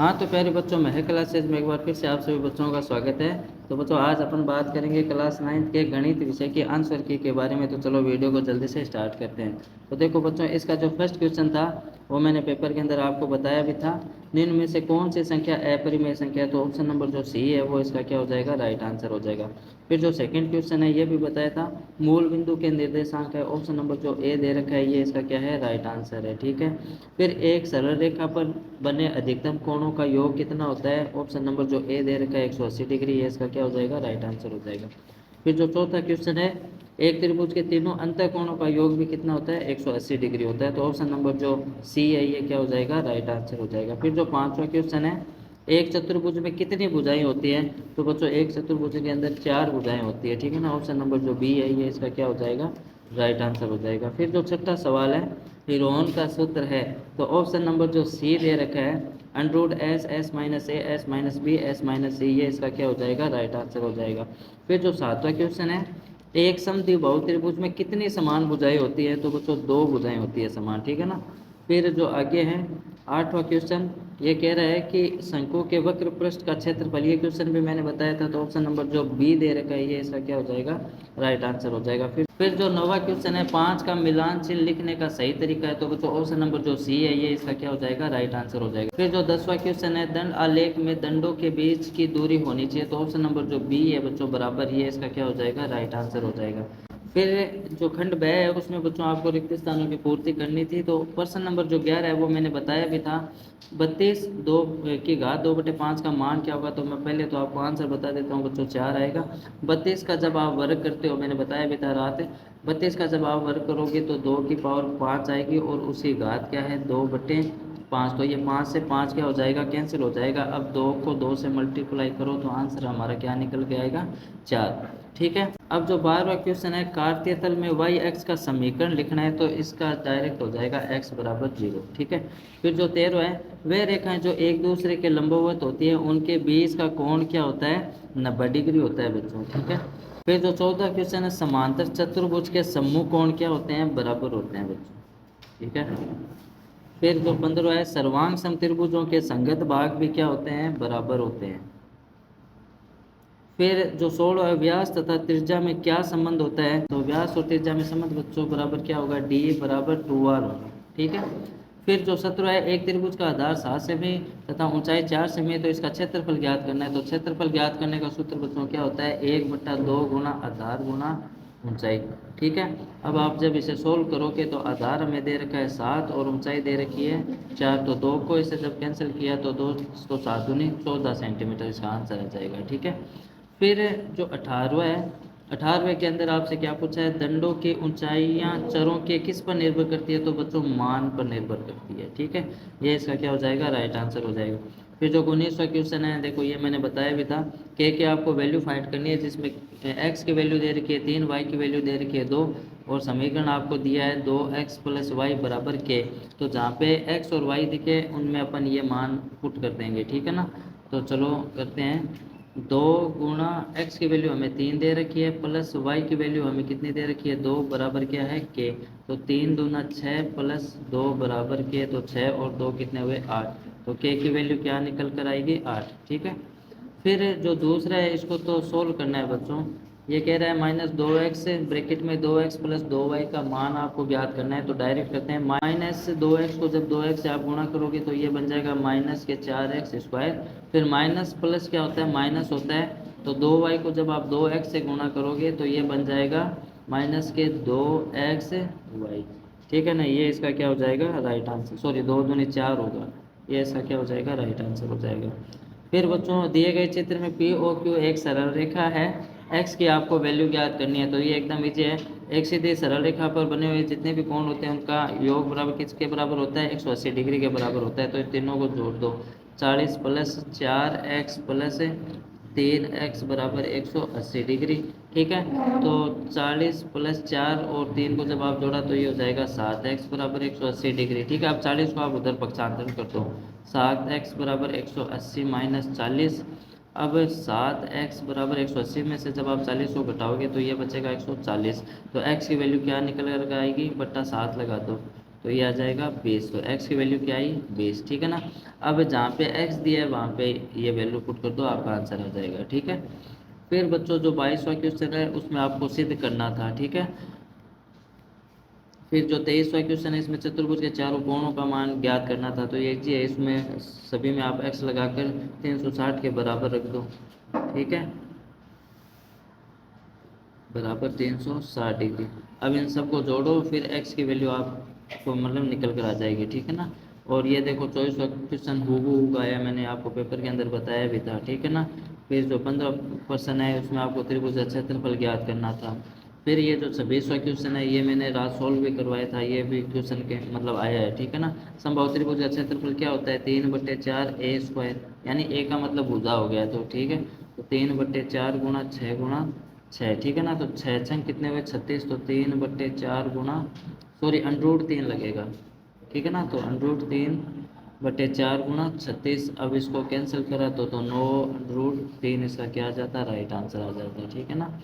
हाँ तो प्यारे बच्चों, महक क्लासेज में एक बार फिर से आप सभी बच्चों का स्वागत है। तो बच्चों आज अपन बात करेंगे क्लास 9th के गणित विषय के आंसर की के बारे में। तो चलो वीडियो को जल्दी से स्टार्ट करते हैं। तो देखो बच्चों, इसका जो फर्स्ट क्वेश्चन था वो मैंने पेपर के अंदर आपको बताया भी था। निम्न में से कौन सी संख्या अपरिमेय संख्या है? तो ऑप्शन नंबर जो सी है वो इसका क्या हो जाएगा, राइट आंसर हो जाएगा। फिर जो सेकंड क्वेश्चन है ये भी बताया था, मूल बिंदु के निर्देशांक है, ऑप्शन नंबर जो ए दे रखा है ये इसका क्या है, राइट आंसर है। ठीक है। फिर एक सरल रेखा पर बने अधिकतम कोणों का योग कितना होता है? ऑप्शन नंबर जो ए दे रखा है 180 डिग्री, ये इसका क्या हो जाएगा, राइट आंसर हो जाएगा। फिर जो चौथा क्वेश्चन है, एक त्रिभुज के तीनों अंत कोणों का योग भी कितना होता है? 180 डिग्री होता है। तो ऑप्शन नंबर जो सी है ये क्या हो जाएगा, राइट आंसर हो जाएगा। फिर जो पांचवा क्वेश्चन है, एक चतुर्भुज में कितनी भुजाएं होती है? तो बच्चों एक चतुर्भुज के अंदर 4 भुजाएं होती है। ठीक है ना। ऑप्शन नंबर जो बी है ये इसका क्या हो जाएगा, राइट आंसर हो जाएगा। फिर जो छठा सवाल है, हिरोन का सूत्र है, तो ऑप्शन नंबर जो सी दे रखा है under root s s minus a s minus b s minus c, ये इसका क्या हो जाएगा, राइट आंसर हो जाएगा। फिर जो सातवां क्वेश्चन है, एक समद्विबाहु त्रिभुज में कितनी समान भुजाएं होती है? तो बच्चों 2 भुजाएं होती है समान। ठीक है ना। फिर जो आगे है आठवां क्वेश्चन, ये कह रहा है कि शंकु के वक्र पृष्ठ का क्षेत्रफल, ये क्वेश्चन भी मैंने बताया था। तो ऑप्शन नंबर जो बी दे रखा है ये इसका क्या हो जाएगा, राइट आंसर हो जाएगा। फिर जो नौवां क्वेश्चन है, 5 का मिलान चिन्ह लिखने का सही तरीका है, तो बच्चों ऑप्शन नंबर जो सी है ये इसका क्या हो जाएगा, राइट आंसर हो जाएगा। फिर जो 10वां क्वेश्चन है, दंड आलेख में दंडों के बीच की दूरी होनी चाहिए, तो ऑप्शन नंबर जो बी है बच्चों बराबर, ये इसका क्या हो जाएगा, राइट आंसर हो जाएगा। फिर जो खंड ब है उसमें बच्चों आपको रिक्त स्थानों की पूर्ति करनी थी। तो प्रश्न नंबर जो 11 है वो मैंने बताया भी था। 32 2 की घात 2/5 का मान क्या होगा? तो मैं पहले तो आपको आंसर बता देता हूँ बच्चों, 4 आएगा। 32 का जब आप वर्ग करते हो, मैंने बताया भी था रात, 32 का जब आप वर्ग करोगे तो 2 की पावर 5 आएगी और उसकी घात क्या है, 2/5। तो ये 5 से 5 क्या हो जाएगा, कैंसिल हो जाएगा। अब 2 को 2 से मल्टीप्लाई करो तो आंसर हमारा क्या निकल के आएगा, 4। ठीक है। अब जो 12वां क्वेश्चन है, कार्तीय तल में वाई एक्स का समीकरण लिखना है, तो इसका डायरेक्ट हो जाएगा x बराबर 0। ठीक है। फिर जो 13वां है, वे रेखाएं जो एक दूसरे के लंबवत होती है उनके बीच का कोण क्या होता है, 90 डिग्री होता है बच्चों। ठीक है। फिर जो 14वां क्वेश्चन है, समांतर चतुर्भुज के समूह कोण क्या होते हैं, बराबर होते हैं बच्चों। ठीक है। फिर जो 15वां है, सर्वांग समत्रिभुजों के संगत भाग भी क्या होते हैं, बराबर होते हैं। फिर जो 16 है, व्यास तथा त्रिज्या में क्या संबंध होता है? तो व्यास और त्रिज्या में संबंध बच्चों बराबर क्या होगा, डी बराबर 2r होगा। ठीक है। फिर जो 17 है, एक त्रिभुज का आधार 7 सेमी तथा ऊंचाई 4 सेमी है, तो इसका क्षेत्रफल ज्ञात करना है। तो क्षेत्रफल ज्ञात करने का सूत्र बच्चों क्या होता है, 1/2 गुना आधार गुना ऊंचाई। ठीक है। अब आप जब इसे सोल्व करोगे तो आधार हमें दे रखा है 7 और ऊंचाई दे रखी है 4, तो 2 को इसे जब कैंसिल किया तो 2 तो 7 दूनी 14 सेंटीमीटर इसका आंसर आ जाएगा। ठीक है। फिर जो 18वां है, 18वें के अंदर आपसे क्या पूछा है, दंडों की ऊंचाइयां चरों के किस पर निर्भर करती है? तो बच्चों मान पर निर्भर करती है। ठीक है। ये इसका क्या हो जाएगा, राइट आंसर हो जाएगा। फिर जो 19वां क्वेश्चन है, देखो ये मैंने बताया भी था कि आपको वैल्यू फाइंड करनी है, जिसमें x की वैल्यू दे रखी है 3, y की वैल्यू दे रखी है 2 और समीकरण आपको दिया है 2x + y बराबर k। तो जहाँ पे x और y दिखे उनमें अपन ये मान पुट कर देंगे। ठीक है ना। तो चलो करते हैं। 2 गुणा x की वैल्यू हमें 3 दे रखी है प्लस y की वैल्यू हमें कितनी दे रखी है, 2 बराबर क्या है, k। तो 3 दूना 6 प्लस 2 बराबर k, तो 6 और 2 कितने हुए, 8। तो k की वैल्यू क्या निकल कर आएगी, 8। ठीक है। फिर जो दूसरा है इसको तो सोल्व करना है बच्चों। ये कह रहा है -2x ब्रैकेट में 2x + 2y का मान आपको ज्ञात करना है। तो डायरेक्ट करते हैं, -2x को जब 2x से आप गुणा करोगे तो ये बन जाएगा -4x²। फिर माइनस प्लस क्या होता है, माइनस होता है। तो 2y को जब आप 2x से गुणा करोगे तो ये बन जाएगा -2xy। ठीक है ना। ये इसका क्या हो जाएगा, राइट आंसर। सॉरी 2 दूनी 4 होगा, ये इसका क्या हो जाएगा, राइट आंसर हो जाएगा। फिर बच्चों दिए गए चित्र में पी ओ क्यू एक सरल रेखा है, एक्स की आपको वैल्यू ज्ञात करनी है। तो ये एकदम ईजी है। एक सीधी सरल रेखा पर बने हुए जितने भी कोण होते हैं उनका योग बराबर किसके बराबर होता है, 180 डिग्री के बराबर होता है। तो इन तीनों को जोड़ दो, 40 + 4x + 3x बराबर 180 डिग्री। ठीक है। तो 40 + 4 और 3 को जब आप जोड़ा तो ये हो जाएगा 7x बराबर 180 डिग्री। ठीक है। अब 40 को आप उधर पक्षांतर कर दो, 7x बराबर 180 - 40। अब 7x बराबर 180 में से जब आप 40 को घटाओगे तो ये बचेगा 140। तो x की वैल्यू क्या निकल कर आएगी, बट्टा 7 लगा दो, तो ये आ जाएगा 20। तो x की वैल्यू क्या आई 20, ठीक है ना। अब जहाँ पे x दिया है वहाँ पे ये वैल्यू पुट कर दो, आपका आंसर आ जाएगा, ठीक है। फिर बच्चों जो 22वां क्वेश्चन है उसमें आपको सिद्ध करना था, ठीक है। फिर जो 23वां क्वेश्चन है इसमें चतुर्भुज के चारों कोणों का मान ज्ञात करना था। तो ये जी है, इसमें सभी में आप x लगाकर 360 के बराबर रख दो, ठीक है, बराबर 360 डिग्री। अब इन सबको जोड़ो, फिर x की वैल्यू आपको मतलब निकल कर आ जाएगी, ठीक है ना। और ये देखो 24वां क्वेश्चन हूबहू आया, मैंने आपको पेपर के अंदर बताया भी था, ठीक है ना। फिर जो 15 क्वेश्चन है उसमें आपको त्रिभुज का क्षेत्रफल ज्ञात करना था। फिर ये जो 26वां क्वेश्चन है ये मैंने रात सॉल्व भी करवाया था, ये भी क्वेश्चन के मतलब आया है, ठीक है ना। संभव त्रिभुज का क्षेत्रफल क्या होता है 3/4 a², यानी a का मतलब भुजा हो गया, तो ठीक है। तो 3/4 गुणा 6, ठीक है ना। तो 6 कितने हुए 36, तो 3/4 गुणा, सॉरी √3 लगेगा, ठीक है ना। तो √3/4 गुणा 36। अब इसको कैंसिल करा तो 9√3 इसका क्या आ जाता है, राइट आंसर आ जाता है, ठीक है ना।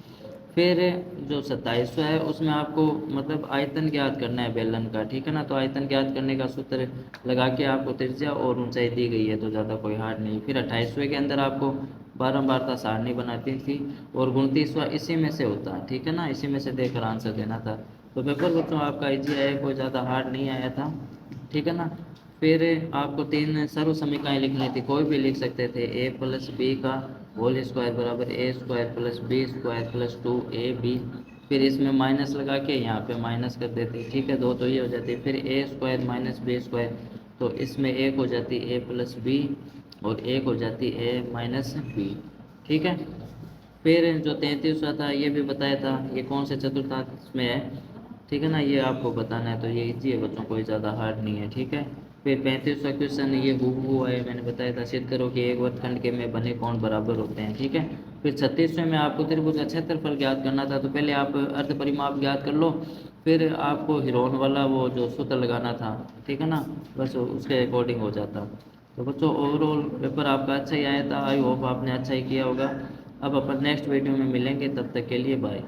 फिर जो 27वां है उसमें आपको मतलब आयतन ज्ञात करना है बेलन का, ठीक है ना। तो आयतन ज्ञात करने का सूत्र लगा के आपको त्रिज्या और ऊंचाई दी गई है, तो ज़्यादा कोई हार्ड नहीं। फिर 28वें के अंदर आपको बारंबारता सारणी बनाती थी, और 29वां इसी में से होता, ठीक है ना, इसी में से देकर आंसर देना था। तो पेपर बच्चों आपका इजी आया, कोई ज़्यादा हार्ड नहीं आया था, ठीक है ना। फिर आपको 3 सर्व समीकरण लिखनी थी, कोई भी लिख सकते थे। a+b का होल स्क्वायर बराबर a² + b² + 2ab। फिर इसमें माइनस लगा के यहाँ पे माइनस कर देते, ठीक है, दो तो ये हो जाती है। फिर a² - b², तो इसमें एक हो जाती a+b और एक हो जाती a-b, ठीक है। फिर जो 33वां था ये भी बताया था, ये कौन से चतुर्थांश में है, ठीक है ना, ये आपको बताना है। तो ये इजी है बच्चों, कोई ज़्यादा हार्ड नहीं है, ठीक है। फिर 35वां क्वेश्चन ये हूबहू है, मैंने बताया था, सिद्ध करो कि एक वर्गखंड के में बने कोण बराबर होते हैं, ठीक है। फिर 36वें में आपको त्रिभुज का क्षेत्रफल ज्ञात करना था। तो पहले आप अर्ध परिमाप ज्ञात कर लो, फिर आपको हिरोन वाला वो जो सूत्र लगाना था, ठीक है ना, बस उसके अकॉर्डिंग हो जाता। तो बच्चों ओवरऑल पेपर आपका अच्छा ही आया था, आई होप आपने अच्छा ही किया होगा। अब अपन नेक्स्ट वीडियो में मिलेंगे, तब तक के लिए बाय।